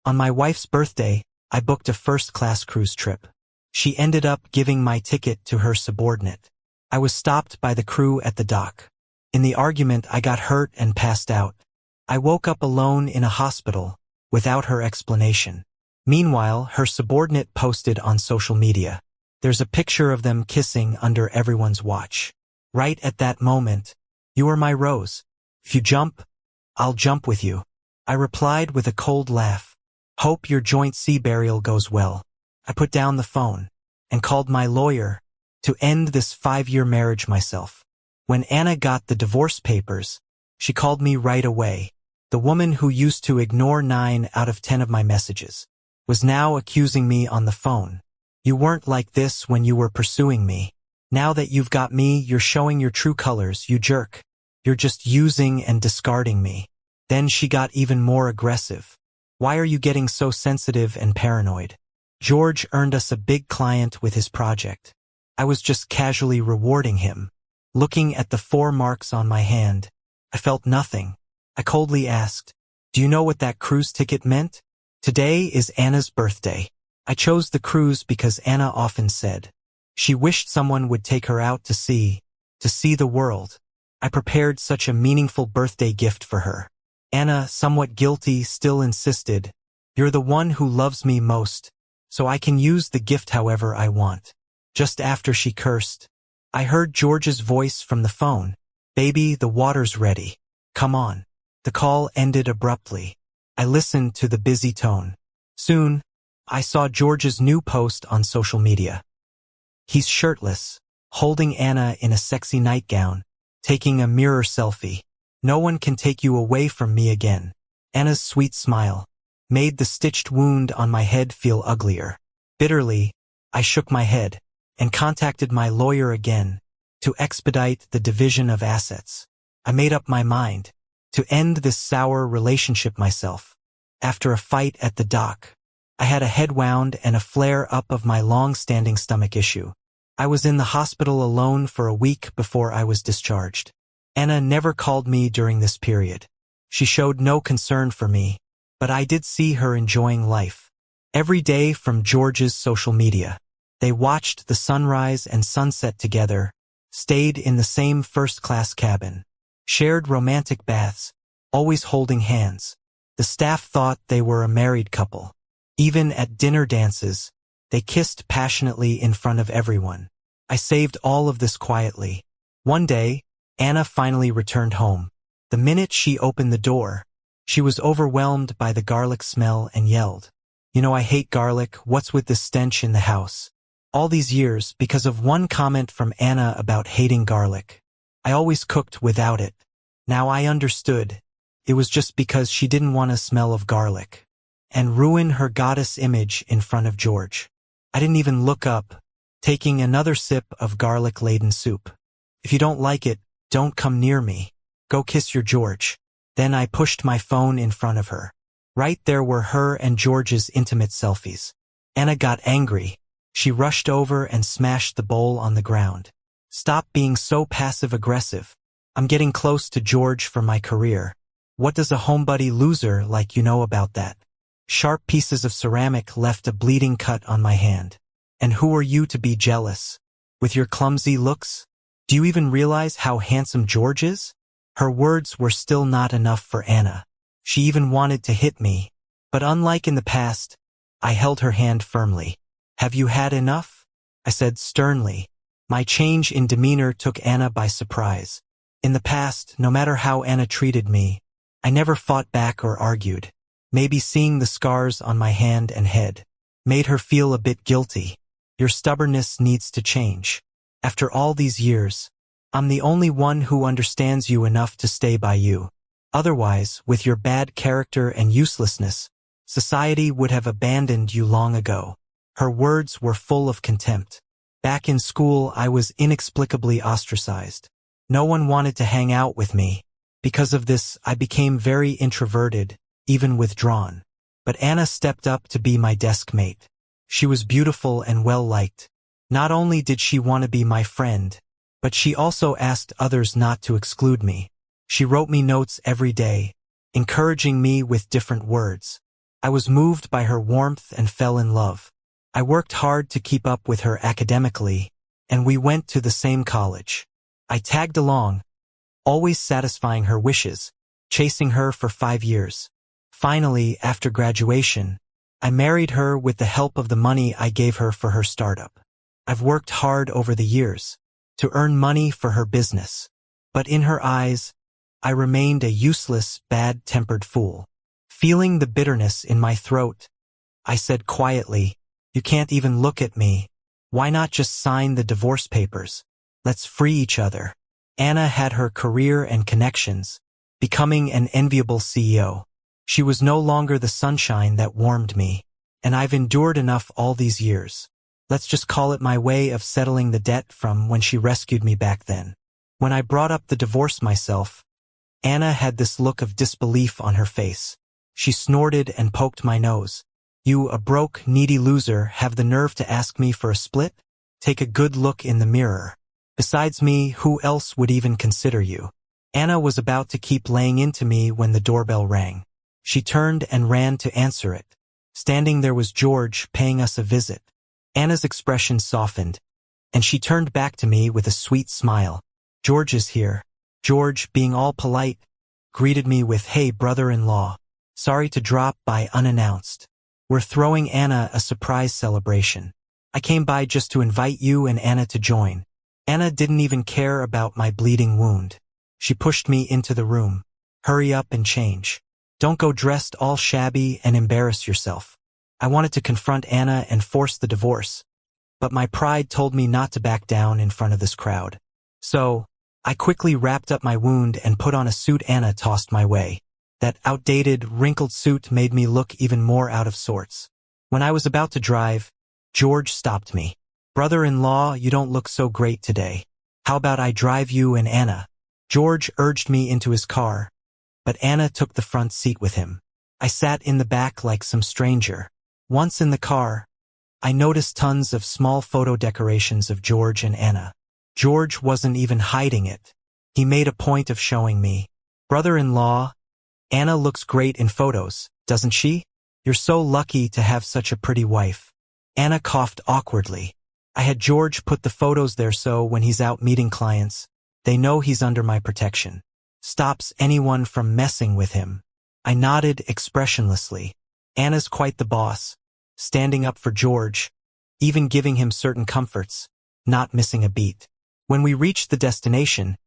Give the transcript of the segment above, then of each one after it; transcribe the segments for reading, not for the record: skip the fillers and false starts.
On my wife's birthday, I booked a first-class cruise trip. She ended up giving my ticket to her subordinate. I was stopped by the crew at the dock. In the argument, I got hurt and passed out. I woke up alone in a hospital, without her explanation. Meanwhile, her subordinate posted on social media. There's a picture of them kissing under everyone's watch. Right at that moment, "You are my rose. If you jump, I'll jump with you." I replied with a cold laugh. "Hope your joint sea burial goes well." I put down the phone and called my lawyer to end this 5-year marriage myself. When Anna got the divorce papers, she called me right away. The woman who used to ignore 9 out of 10 of my messages was now accusing me on the phone. "You weren't like this when you were pursuing me. Now that you've got me, you're showing your true colors, you jerk. You're just using and discarding me." Then she got even more aggressive. "Why are you getting so sensitive and paranoid? George earned us a big client with his project. I was just casually rewarding him." Looking at the 4 marks on my hand, I felt nothing. I coldly asked, "Do you know what that cruise ticket meant?" Today is Anna's birthday. I chose the cruise because Anna often said she wished someone would take her out to see the world. I prepared such a meaningful birthday gift for her. Anna, somewhat guilty, still insisted, "You're the one who loves me most, so I can use the gift however I want." Just after she cursed, I heard George's voice from the phone. "Baby, the water's ready. Come on." The call ended abruptly. I listened to the busy tone. Soon, I saw George's new post on social media. He's shirtless, holding Anna in a sexy nightgown, taking a mirror selfie. "No one can take you away from me again." Anna's sweet smile made the stitched wound on my head feel uglier. Bitterly, I shook my head and contacted my lawyer again to expedite the division of assets. I made up my mind to end this sour relationship myself. After a fight at the dock, I had a head wound and a flare-up of my long-standing stomach issue. I was in the hospital alone for a week before I was discharged. Anna never called me during this period. She showed no concern for me, but I did see her enjoying life. Every day from George's social media, they watched the sunrise and sunset together, stayed in the same first-class cabin, shared romantic baths, always holding hands. The staff thought they were a married couple. Even at dinner dances, they kissed passionately in front of everyone. I saved all of this quietly. One day, Anna finally returned home. The minute she opened the door, she was overwhelmed by the garlic smell and yelled, "You know I hate garlic. What's with this stench in the house?" All these years, because of one comment from Anna about hating garlic, I always cooked without it. Now I understood. It was just because she didn't want a smell of garlic and ruin her goddess image in front of George. I didn't even look up, taking another sip of garlic-laden soup. "If you don't like it, don't come near me. Go kiss your George." Then I pushed my phone in front of her. Right there were her and George's intimate selfies. Anna got angry. She rushed over and smashed the bowl on the ground. "Stop being so passive-aggressive. I'm getting close to George for my career. What does a homebody loser like you know about that?" Sharp pieces of ceramic left a bleeding cut on my hand. "And who are you to be jealous? With your clumsy looks? Do you even realize how handsome George is?" Her words were still not enough for Anna. She even wanted to hit me. But unlike in the past, I held her hand firmly. "Have you had enough?" I said sternly. My change in demeanor took Anna by surprise. In the past, no matter how Anna treated me, I never fought back or argued. Maybe seeing the scars on my hand and head made her feel a bit guilty. "Your stubbornness needs to change. After all these years, I'm the only one who understands you enough to stay by you. Otherwise, with your bad character and uselessness, society would have abandoned you long ago." Her words were full of contempt. Back in school, I was inexplicably ostracized. No one wanted to hang out with me. Because of this, I became very introverted, even withdrawn. But Anna stepped up to be my desk mate. She was beautiful and well-liked. Not only did she want to be my friend, but she also asked others not to exclude me. She wrote me notes every day, encouraging me with different words. I was moved by her warmth and fell in love. I worked hard to keep up with her academically, and we went to the same college. I tagged along, always satisfying her wishes, chasing her for 5 years. Finally, after graduation, I married her with the help of the money I gave her for her startup. I've worked hard over the years to earn money for her business, but in her eyes, I remained a useless, bad-tempered fool. Feeling the bitterness in my throat, I said quietly, "You can't even look at me. Why not just sign the divorce papers? Let's free each other." Anna had her career and connections, becoming an enviable CEO. She was no longer the sunshine that warmed me, and I've endured enough all these years. Let's just call it my way of settling the debt from when she rescued me back then. When I brought up the divorce myself, Anna had this look of disbelief on her face. She snorted and poked my nose. "You, a broke, needy loser, have the nerve to ask me for a split? Take a good look in the mirror. Besides me, who else would even consider you?" Anna was about to keep laying into me when the doorbell rang. She turned and ran to answer it. Standing there was George, paying us a visit. Anna's expression softened, and she turned back to me with a sweet smile. "George is here." George, being all polite, greeted me with, "Hey, brother-in-law. Sorry to drop by unannounced. We're throwing Anna a surprise celebration. I came by just to invite you and Anna to join." Anna didn't even care about my bleeding wound. She pushed me into the room. "Hurry up and change. Don't go dressed all shabby and embarrass yourself." I wanted to confront Anna and force the divorce, but my pride told me not to back down in front of this crowd. So, I quickly wrapped up my wound and put on a suit Anna tossed my way. That outdated, wrinkled suit made me look even more out of sorts. When I was about to drive, George stopped me. "Brother-in-law, you don't look so great today. How about I drive you and Anna?" George urged me into his car, but Anna took the front seat with him. I sat in the back like some stranger. Once in the car, I noticed tons of small photo decorations of George and Anna. George wasn't even hiding it. He made a point of showing me. "Brother-in-law, Anna looks great in photos, doesn't she? You're so lucky to have such a pretty wife." Anna coughed awkwardly. "I had George put the photos there so when he's out meeting clients, they know he's under my protection. Stops anyone from messing with him." I nodded expressionlessly. Anna's quite the boss, standing up for George, even giving him certain comforts, not missing a beat. When we reached the destination,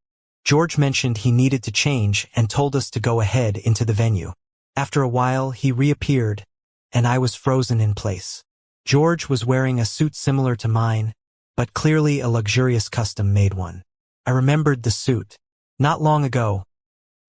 George mentioned he needed to change and told us to go ahead into the venue. After a while, he reappeared, and I was frozen in place. George was wearing a suit similar to mine, but clearly a luxurious custom-made one. I remembered the suit. Not long ago,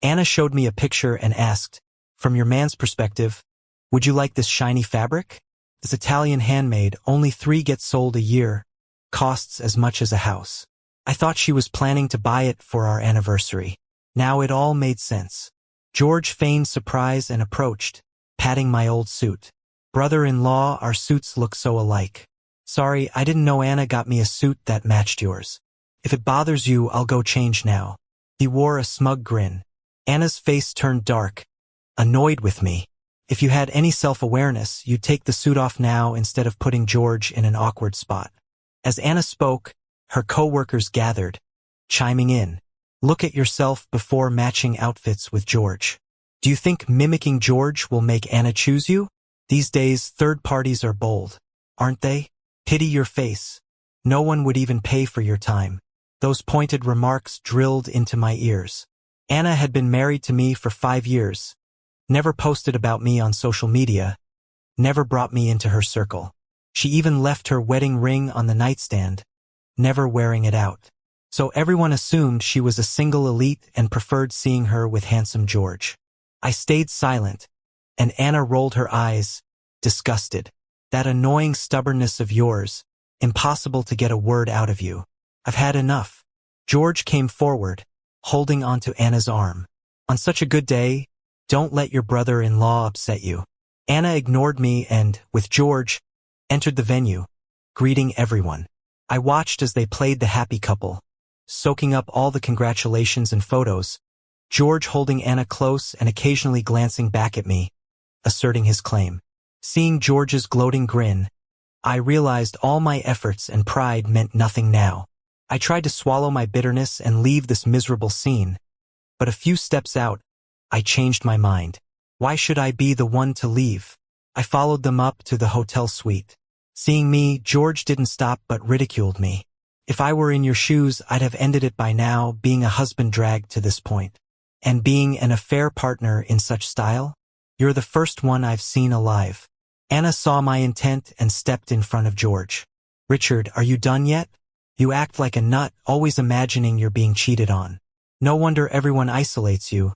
Anna showed me a picture and asked, "From your man's perspective, would you like this shiny fabric? This Italian handmade, only 3 get sold a year, costs as much as a house." I thought she was planning to buy it for our anniversary. Now it all made sense. George feigned surprise and approached, patting my old suit. "Brother-in-law, our suits look so alike. Sorry, I didn't know Anna got me a suit that matched yours. If it bothers you, I'll go change now." He wore a smug grin. Anna's face turned dark, annoyed with me. "If you had any self-awareness, you'd take the suit off now instead of putting George in an awkward spot." As Anna spoke, her co-workers gathered, chiming in. "Look at yourself before matching outfits with George. Do you think mimicking George will make Anna choose you? These days, third parties are bold, aren't they? Pity your face. No one would even pay for your time." Those pointed remarks drilled into my ears. Anna had been married to me for 5 years, never posted about me on social media, never brought me into her circle. She even left her wedding ring on the nightstand, never wearing it out. So everyone assumed she was a single elite and preferred seeing her with handsome George. I stayed silent, and Anna rolled her eyes, disgusted. "That annoying stubbornness of yours, impossible to get a word out of you. I've had enough." George came forward, holding onto Anna's arm. "On such a good day, don't let your brother-in-law upset you." Anna ignored me and, with George, entered the venue, greeting everyone. I watched as they played the happy couple, soaking up all the congratulations and photos, George holding Anna close and occasionally glancing back at me, asserting his claim. Seeing George's gloating grin, I realized all my efforts and pride meant nothing now. I tried to swallow my bitterness and leave this miserable scene, but a few steps out, I changed my mind. Why should I be the one to leave? I followed them up to the hotel suite. Seeing me, George didn't stop but ridiculed me. If I were in your shoes, I'd have ended it by now, being a husband dragged to this point. And being an affair partner in such style? You're the first one I've seen alive. Anna saw my intent and stepped in front of George. Richard, are you done yet? You act like a nut, always imagining you're being cheated on. No wonder everyone isolates you.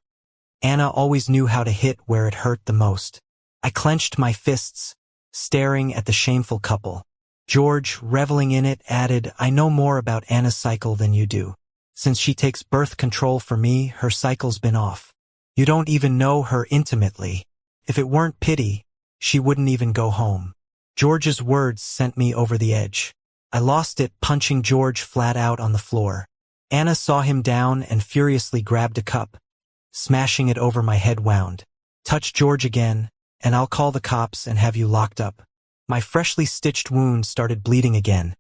Anna always knew how to hit where it hurt the most. I clenched my fists, staring at the shameful couple. George, reveling in it, added, I know more about Anna's cycle than you do. Since she takes birth control for me, her cycle's been off. You don't even know her intimately. If it weren't pity, she wouldn't even go home. George's words sent me over the edge. I lost it, punching George flat out on the floor. Anna saw him down and furiously grabbed a cup, smashing it over my head. Wound. Touch George again, and I'll call the cops and have you locked up. My freshly stitched wound started bleeding again,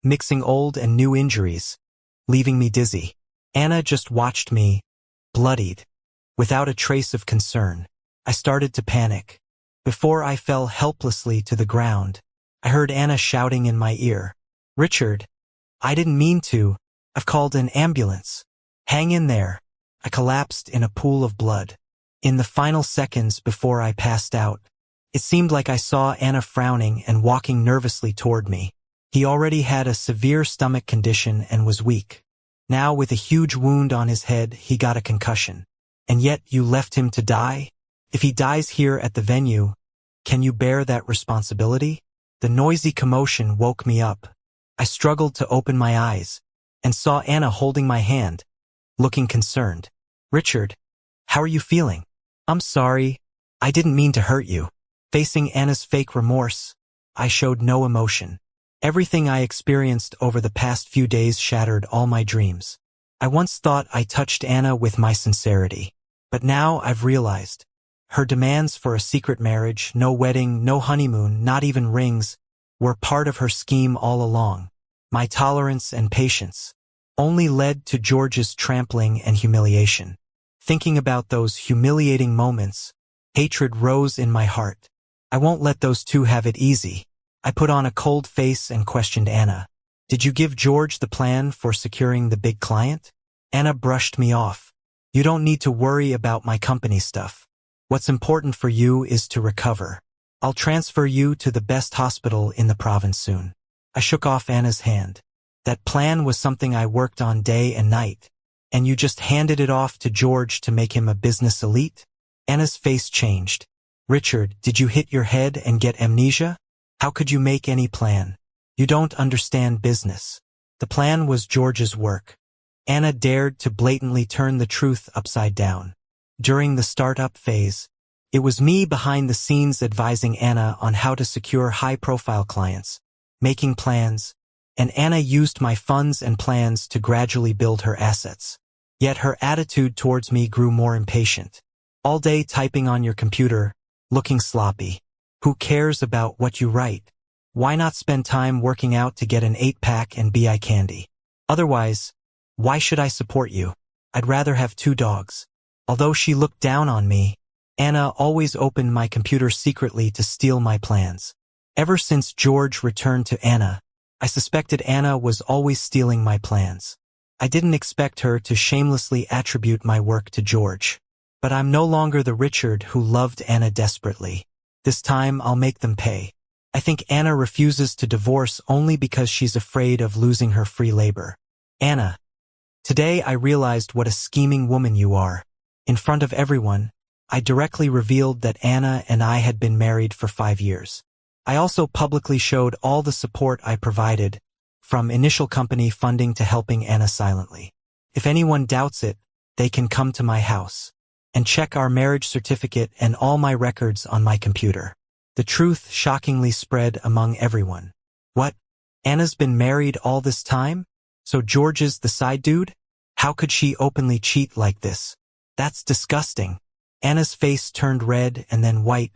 mixing old and new injuries, leaving me dizzy. Anna just watched me, bloodied, without a trace of concern. I started to panic. Before I fell helplessly to the ground, I heard Anna shouting in my ear, Richard, I didn't mean to. I've called an ambulance. Hang in there. I collapsed in a pool of blood. In the final seconds before I passed out, it seemed like I saw Anna frowning and walking nervously toward me. He already had a severe stomach condition and was weak. Now, with a huge wound on his head, he got a concussion. And yet you left him to die? If he dies here at the venue, can you bear that responsibility? The noisy commotion woke me up. I struggled to open my eyes and saw Anna holding my hand, looking concerned. Richard, how are you feeling? I'm sorry. I didn't mean to hurt you. Facing Anna's fake remorse, I showed no emotion. Everything I experienced over the past few days shattered all my dreams. I once thought I touched Anna with my sincerity, but now I've realized her demands for a secret marriage, no wedding, no honeymoon, not even rings, were part of her scheme all along. My tolerance and patience only led to George's trampling and humiliation. Thinking about those humiliating moments, hatred rose in my heart. I won't let those two have it easy. I put on a cold face and questioned Anna. Did you give George the plan for securing the big client? Anna brushed me off. You don't need to worry about my company stuff. What's important for you is to recover. I'll transfer you to the best hospital in the province soon. I shook off Anna's hand. That plan was something I worked on day and night. And you just handed it off to George to make him a business elite? Anna's face changed. Richard, did you hit your head and get amnesia? How could you make any plan? You don't understand business. The plan was George's work. Anna dared to blatantly turn the truth upside down. During the startup phase, it was me behind the scenes advising Anna on how to secure high-profile clients, making plans, and Anna used my funds and plans to gradually build her assets. Yet her attitude towards me grew more impatient. All day typing on your computer, looking sloppy. Who cares about what you write? Why not spend time working out to get an 8-pack and be eye candy? Otherwise, why should I support you? I'd rather have 2 dogs. Although she looked down on me, Anna always opened my computer secretly to steal my plans. Ever since George returned to Anna, I suspected Anna was always stealing my plans. I didn't expect her to shamelessly attribute my work to George. But I'm no longer the Richard who loved Anna desperately. This time I'll make them pay. I think Anna refuses to divorce only because she's afraid of losing her free labor. Anna, today I realized what a scheming woman you are. In front of everyone, I directly revealed that Anna and I had been married for 5 years. I also publicly showed all the support I provided, from initial company funding to helping Anna silently. If anyone doubts it, they can come to my house and check our marriage certificate and all my records on my computer. The truth shockingly spread among everyone. What? Anna's been married all this time? So George is the side dude? How could she openly cheat like this? That's disgusting. Anna's face turned red and then white,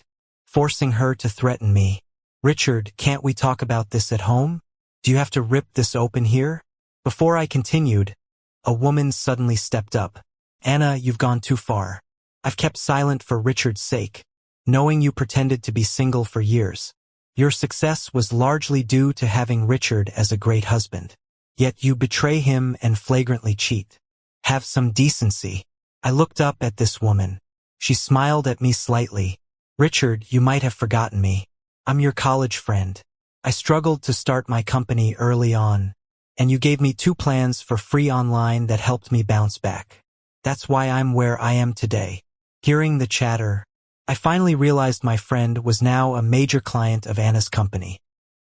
forcing her to threaten me. Richard, can't we talk about this at home? Do you have to rip this open here? Before I continued, a woman suddenly stepped up. Anna, you've gone too far. I've kept silent for Richard's sake, knowing you pretended to be single for years. Your success was largely due to having Richard as a great husband. Yet you betray him and flagrantly cheat. Have some decency. I looked up at this woman. She smiled at me slightly. Richard, you might have forgotten me. I'm your college friend. I struggled to start my company early on, and you gave me 2 plans for free online that helped me bounce back. That's why I'm where I am today. Hearing the chatter, I finally realized my friend was now a major client of Anna's company,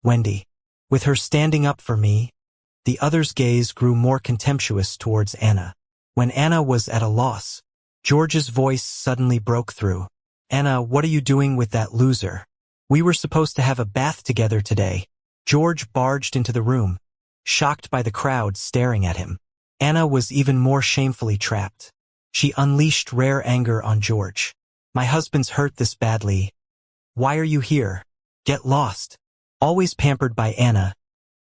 Wendy. With her standing up for me, the others' gaze grew more contemptuous towards Anna. When Anna was at a loss, George's voice suddenly broke through. Anna, what are you doing with that loser? We were supposed to have a bath together today. George barged into the room, shocked by the crowd staring at him. Anna was even more shamefully trapped. She unleashed rare anger on George. My husband's hurt this badly. Why are you here? Get lost. Always pampered by Anna,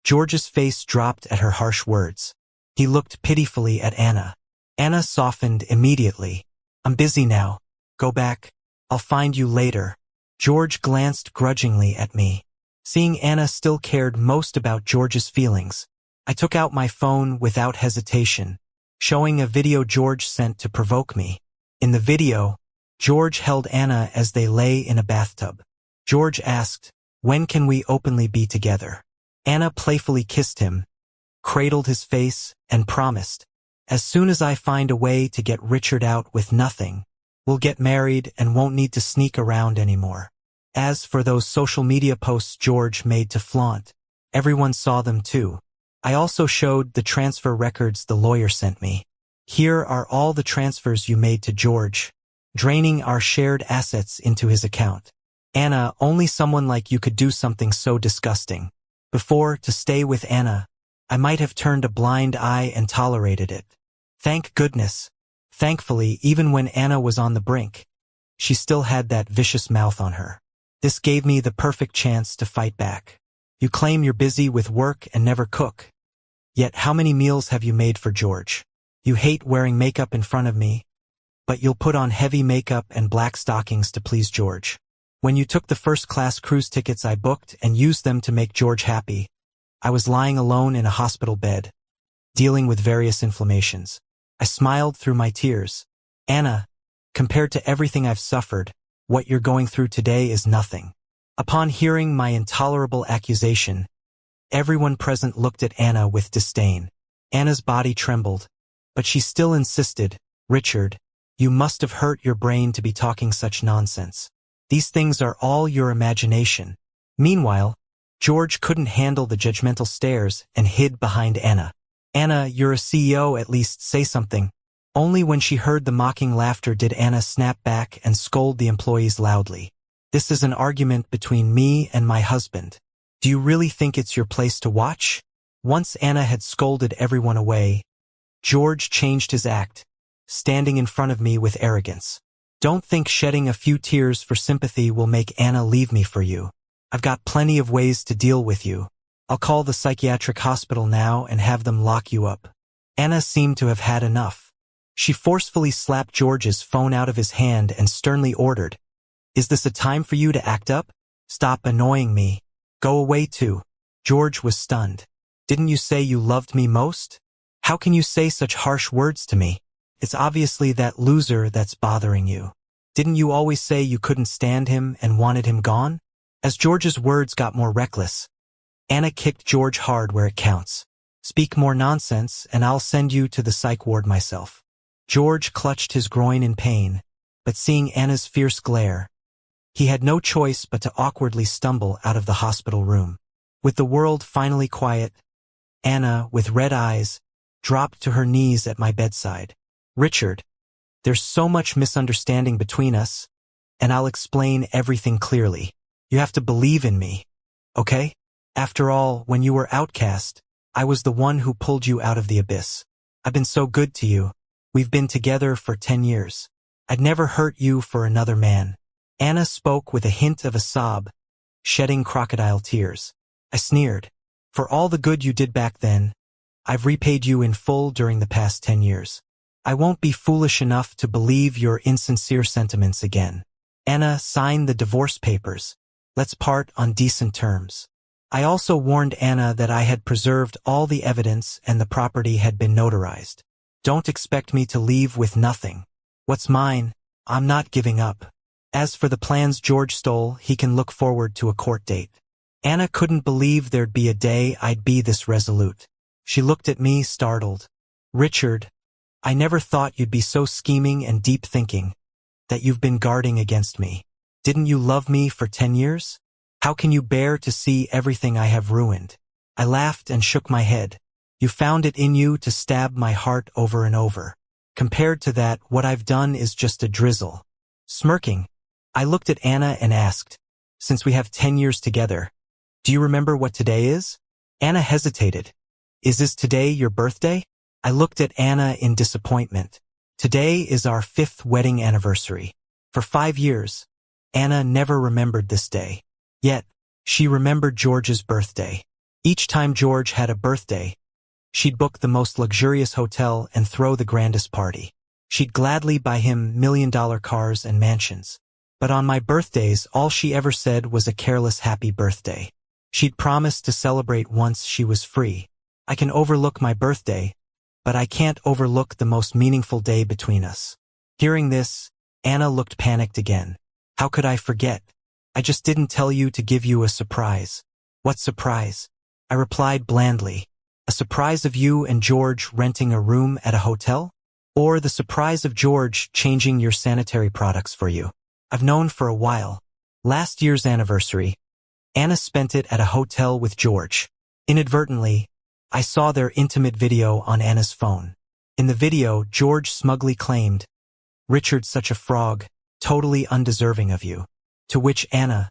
George's face dropped at her harsh words. He looked pitifully at Anna. Anna softened immediately. I'm busy now. Go back. I'll find you later. George glanced grudgingly at me. Seeing Anna still cared most about George's feelings, I took out my phone without hesitation, showing a video George sent to provoke me. In the video, George held Anna as they lay in a bathtub. George asked, "When can we openly be together?" Anna playfully kissed him, cradled his face, and promised, "As soon as I find a way to get Richard out with nothing, we'll get married and won't need to sneak around anymore." As for those social media posts George made to flaunt, everyone saw them too. I also showed the transfer records the lawyer sent me. Here are all the transfers you made to George, draining our shared assets into his account. Anna, only someone like you could do something so disgusting. Before, to stay with Anna, I might have turned a blind eye and tolerated it. Thank goodness. Thankfully, even when Anna was on the brink, she still had that vicious mouth on her. This gave me the perfect chance to fight back. You claim you're busy with work and never cook. Yet how many meals have you made for George? You hate wearing makeup in front of me, but you'll put on heavy makeup and black stockings to please George. When you took the first-class cruise tickets I booked and used them to make George happy, I was lying alone in a hospital bed, dealing with various inflammations. I smiled through my tears. Anna, compared to everything I've suffered, what you're going through today is nothing. Upon hearing my intolerable accusation, everyone present looked at Anna with disdain. Anna's body trembled, but she still insisted, "Richard, you must have hurt your brain to be talking such nonsense. These things are all your imagination." Meanwhile, George couldn't handle the judgmental stares and hid behind Anna. "Anna, you're a CEO, at least say something." Only when she heard the mocking laughter did Anna snap back and scold the employees loudly. "This is an argument between me and my husband. Do you really think it's your place to watch?" Once Anna had scolded everyone away, George changed his act, standing in front of me with arrogance. "Don't think shedding a few tears for sympathy will make Anna leave me for you. I've got plenty of ways to deal with you. I'll call the psychiatric hospital now and have them lock you up." Anna seemed to have had enough. She forcefully slapped George's phone out of his hand and sternly ordered, "Is this a time for you to act up? Stop annoying me. Go away too." George was stunned. "Didn't you say you loved me most? How can you say such harsh words to me? It's obviously that loser that's bothering you. Didn't you always say you couldn't stand him and wanted him gone?" As George's words got more reckless, Anna kicked George hard where it counts. "Speak more nonsense and I'll send you to the psych ward myself." George clutched his groin in pain, but seeing Anna's fierce glare, he had no choice but to awkwardly stumble out of the hospital room. With the world finally quiet, Anna, with red eyes, dropped to her knees at my bedside. "Richard, there's so much misunderstanding between us, and I'll explain everything clearly. You have to believe in me, okay? After all, when you were outcast, I was the one who pulled you out of the abyss. I've been so good to you. We've been together for 10 years. I'd never hurt you for another man. Anna spoke with a hint of a sob, shedding crocodile tears. I sneered. For all the good you did back then, I've repaid you in full during the past 10 years. I won't be foolish enough to believe your insincere sentiments again. Anna, sign the divorce papers. Let's part on decent terms. I also warned Anna that I had preserved all the evidence and the property had been notarized. Don't expect me to leave with nothing. What's mine, I'm not giving up. As for the plans George stole, he can look forward to a court date. Anna couldn't believe there'd be a day I'd be this resolute. She looked at me, startled. Richard, I never thought you'd be so scheming and deep-thinking, that you've been guarding against me. Didn't you love me for 10 years? How can you bear to see everything I have ruined? I laughed and shook my head. You found it in you to stab my heart over and over. Compared to that, what I've done is just a drizzle. Smirking, I looked at Anna and asked, since we have 10 years together, do you remember what today is? Anna hesitated. Is this today your birthday? I looked at Anna in disappointment. Today is our 5th wedding anniversary. For 5 years, Anna never remembered this day. Yet, she remembered George's birthday. Each time George had a birthday, she'd book the most luxurious hotel and throw the grandest party. She'd gladly buy him million-dollar cars and mansions. But on my birthdays, all she ever said was a careless happy birthday. She'd promised to celebrate once she was free. I can overlook my birthday, but I can't overlook the most meaningful day between us. Hearing this, Anna looked panicked again. How could I forget? I just didn't tell you to give you a surprise. What surprise? I replied blandly. A surprise of you and George renting a room at a hotel? Or the surprise of George changing your sanitary products for you? I've known for a while. Last year's anniversary, Anna spent it at a hotel with George. Inadvertently, I saw their intimate video on Anna's phone. In the video, George smugly claimed, Richard's such a frog, totally undeserving of you. To which Anna,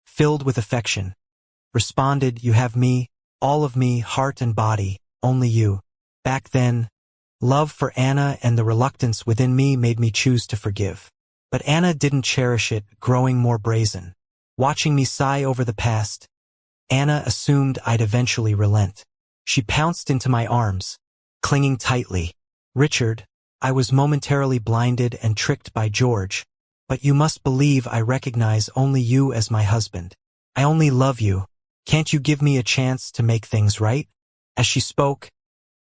filled with affection, responded, you have me, all of me, heart and body, only you. Back then, love for Anna and the reluctance within me made me choose to forgive. But Anna didn't cherish it, growing more brazen. Watching me sigh over the past, Anna assumed I'd eventually relent. She pounced into my arms, clinging tightly. Richard, I was momentarily blinded and tricked by George, but you must believe I recognize only you as my husband. I only love you. Can't you give me a chance to make things right? As she spoke,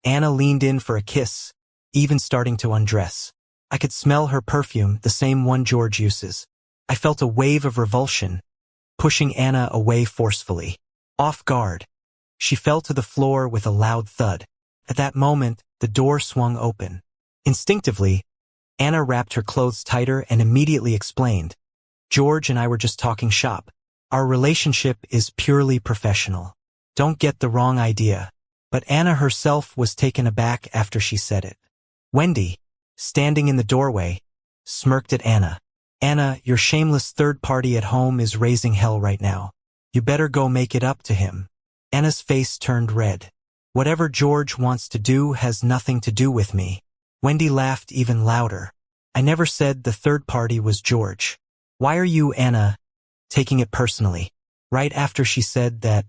Anna leaned in for a kiss, even starting to undress. I could smell her perfume, the same one George uses. I felt a wave of revulsion, pushing Anna away forcefully. Off guard, she fell to the floor with a loud thud. At that moment, the door swung open. Instinctively, Anna wrapped her clothes tighter and immediately explained, George and I were just talking shop. Our relationship is purely professional. Don't get the wrong idea. But Anna herself was taken aback after she said it. Wendy, standing in the doorway, smirked at Anna. Anna, your shameless third party at home is raising hell right now. You better go make it up to him. Anna's face turned red. Whatever George wants to do has nothing to do with me. Wendy laughed even louder. I never said the third party was George. Why are you, Anna, taking it personally? Right after she said that,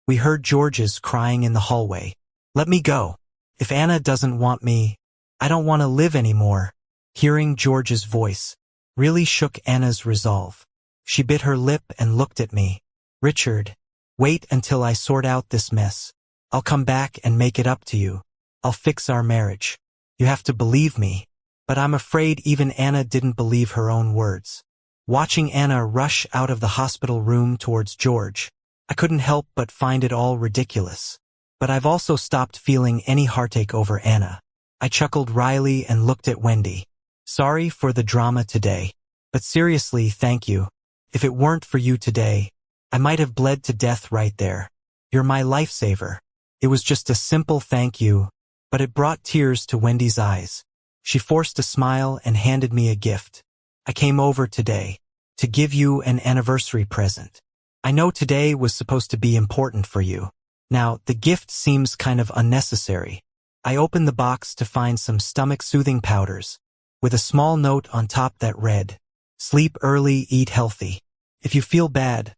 we heard George's crying in the hallway. Let me go. If Anna doesn't want me, I don't want to live anymore. Hearing George's voice really shook Anna's resolve. She bit her lip and looked at me. Richard, wait until I sort out this mess. I'll come back and make it up to you. I'll fix our marriage. You have to believe me. But I'm afraid even Anna didn't believe her own words. Watching Anna rush out of the hospital room towards George, I couldn't help but find it all ridiculous. But I've also stopped feeling any heartache over Anna. I chuckled wryly and looked at Wendy. Sorry for the drama today. But seriously, thank you. If it weren't for you today, I might have bled to death right there. You're my lifesaver. It was just a simple thank you, but it brought tears to Wendy's eyes. She forced a smile and handed me a gift. I came over today to give you an anniversary present. I know today was supposed to be important for you. Now, the gift seems kind of unnecessary. I opened the box to find some stomach-soothing powders, with a small note on top that read, Sleep early, eat healthy. If you feel bad,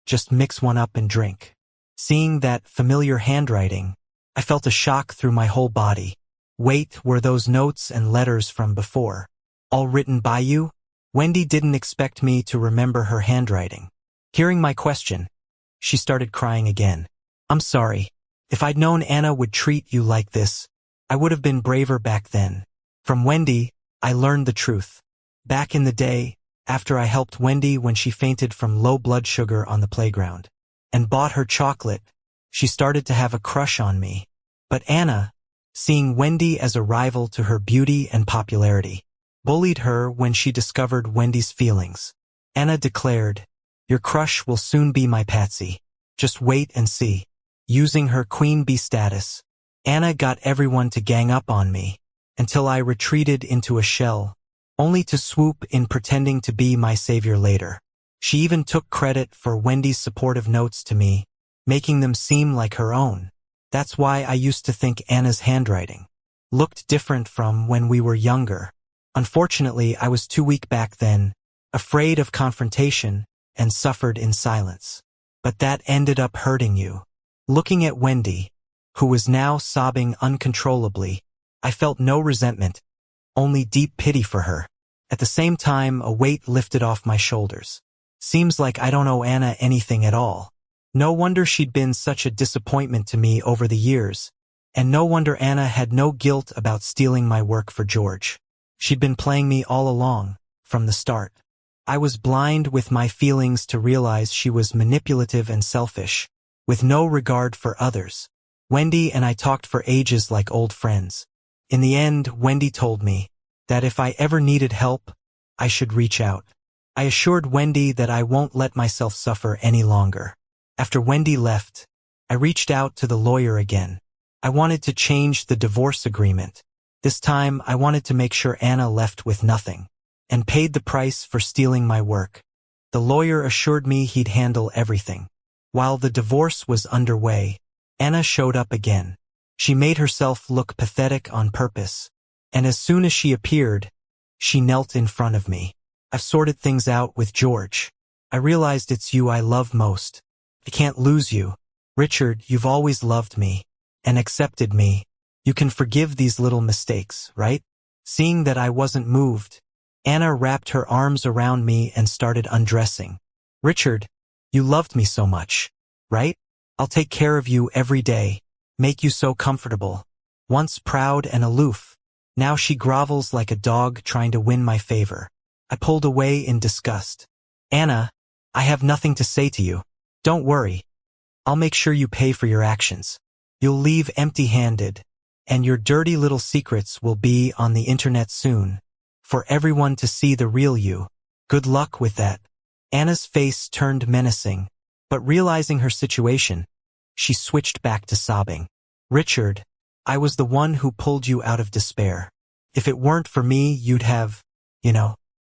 just mix one up and drink. Seeing that familiar handwriting, I felt a shock through my whole body. Wait, were those notes and letters from before all written by you? Wendy didn't expect me to remember her handwriting. Hearing my question, she started crying again. I'm sorry. If I'd known Anna would treat you like this, I would have been braver back then. From Wendy, I learned the truth. Back in the day, after I helped Wendy when she fainted from low blood sugar on the playground, and bought her chocolate, she started to have a crush on me. But Anna, seeing Wendy as a rival to her beauty and popularity, bullied her when she discovered Wendy's feelings. Anna declared, "Your crush will soon be my patsy. Just wait and see." Using her queen bee status, Anna got everyone to gang up on me, until I retreated into a shell, only to swoop in pretending to be my savior later. She even took credit for Wendy's supportive notes to me, making them seem like her own. That's why I used to think Anna's handwriting looked different from when we were younger. Unfortunately, I was too weak back then, afraid of confrontation, and suffered in silence. But that ended up hurting you. Looking at Wendy, who was now sobbing uncontrollably, I felt no resentment, only deep pity for her. At the same time, a weight lifted off my shoulders. Seems like I don't owe Anna anything at all. No wonder she'd been such a disappointment to me over the years, and no wonder Anna had no guilt about stealing my work for George. She'd been playing me all along, from the start. I was blind with my feelings to realize she was manipulative and selfish, with no regard for others. Wendy and I talked for ages like old friends. In the end, Wendy told me that if I ever needed help, I should reach out. I assured Wendy that I won't let myself suffer any longer. After Wendy left, I reached out to the lawyer again. I wanted to change the divorce agreement. This time, I wanted to make sure Anna left with nothing, and paid the price for stealing my work. The lawyer assured me he'd handle everything. While the divorce was underway, Anna showed up again. She made herself look pathetic on purpose, and as soon as she appeared, she knelt in front of me. I've sorted things out with George. I realized it's you I love most. I can't lose you. Richard, you've always loved me and accepted me. You can forgive these little mistakes, right? Seeing that I wasn't moved, Anna wrapped her arms around me and started undressing. Richard, you loved me so much, right? I'll take care of you every day, make you so comfortable. Once proud and aloof, now she grovels like a dog trying to win my favor. I pulled away in disgust. Anna, I have nothing to say to you. Don't worry. I'll make sure you pay for your actions. You'll leave empty-handed, and your dirty little secrets will be on the internet soon, for everyone to see the real you. Good luck with that. Anna's face turned menacing, but realizing her situation, she switched back to sobbing. Richard, I was the one who pulled you out of despair. If it weren't for me, you'd have,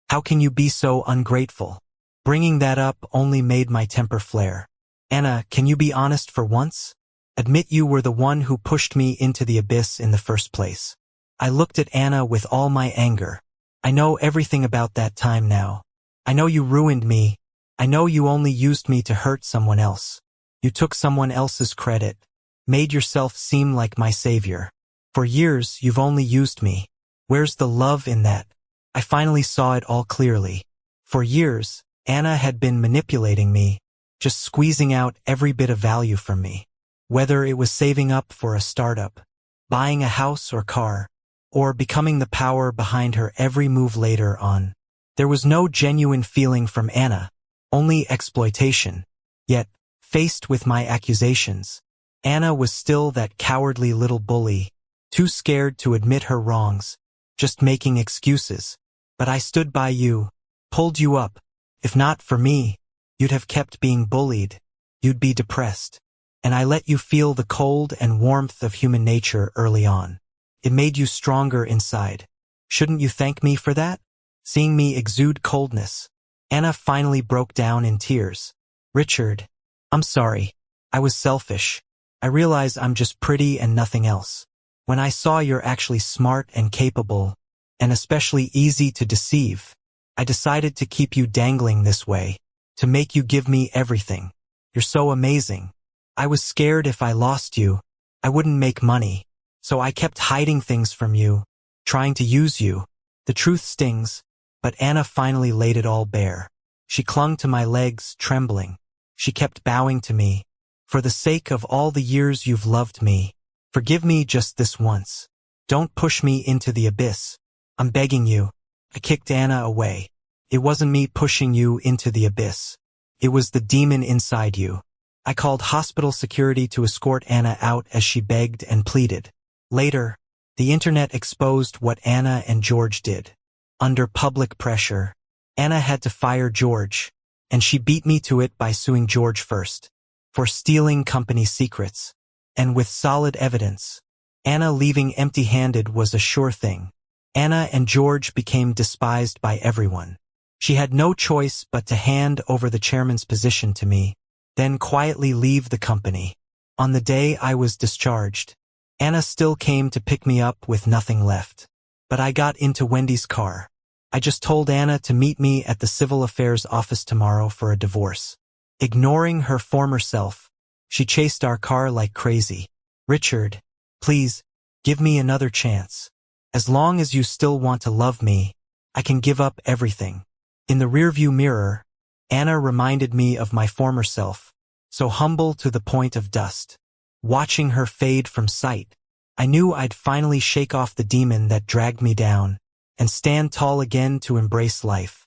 how can you be so ungrateful? Bringing that up only made my temper flare. Anna, can you be honest for once? Admit you were the one who pushed me into the abyss in the first place. I looked at Anna with all my anger. I know everything about that time now. I know you ruined me. I know you only used me to hurt someone else. You took someone else's credit, made yourself seem like my savior. For years, you've only used me. Where's the love in that? I finally saw it all clearly. For years, Anna had been manipulating me, just squeezing out every bit of value from me. Whether it was saving up for a startup, buying a house or car, or becoming the power behind her every move later on. There was no genuine feeling from Anna, only exploitation. Yet, faced with my accusations, Anna was still that cowardly little bully, too scared to admit her wrongs, just making excuses. But I stood by you, pulled you up. If not for me, you'd have kept being bullied. You'd be depressed. And I let you feel the cold and warmth of human nature early on. It made you stronger inside. Shouldn't you thank me for that? Seeing me exude coldness, Anna finally broke down in tears. Richard, I'm sorry. I was selfish. I realize I'm just pretty and nothing else. When I saw you're actually smart and capable, and especially easy to deceive, I decided to keep you dangling this way, to make you give me everything. You're so amazing. I was scared if I lost you, I wouldn't make money. So I kept hiding things from you, trying to use you. The truth stings, but Anna finally laid it all bare. She clung to my legs, trembling. She kept bowing to me. For the sake of all the years you've loved me, forgive me just this once. Don't push me into the abyss. I'm begging you. I kicked Anna away. It wasn't me pushing you into the abyss. It was the demon inside you. I called hospital security to escort Anna out as she begged and pleaded. Later, the internet exposed what Anna and George did. Under public pressure, Anna had to fire George, and she beat me to it by suing George first, for stealing company secrets. And with solid evidence, Anna leaving empty-handed was a sure thing. Anna and George became despised by everyone. She had no choice but to hand over the chairman's position to me, then quietly leave the company. On the day I was discharged, Anna still came to pick me up with nothing left. But I got into Wendy's car. I just told Anna to meet me at the civil affairs office tomorrow for a divorce. Ignoring her former self, she chased our car like crazy. Richard, please, give me another chance. As long as you still want to love me, I can give up everything. In the rearview mirror, Anna reminded me of my former self, so humble to the point of dust. Watching her fade from sight, I knew I'd finally shake off the demon that dragged me down and stand tall again to embrace life.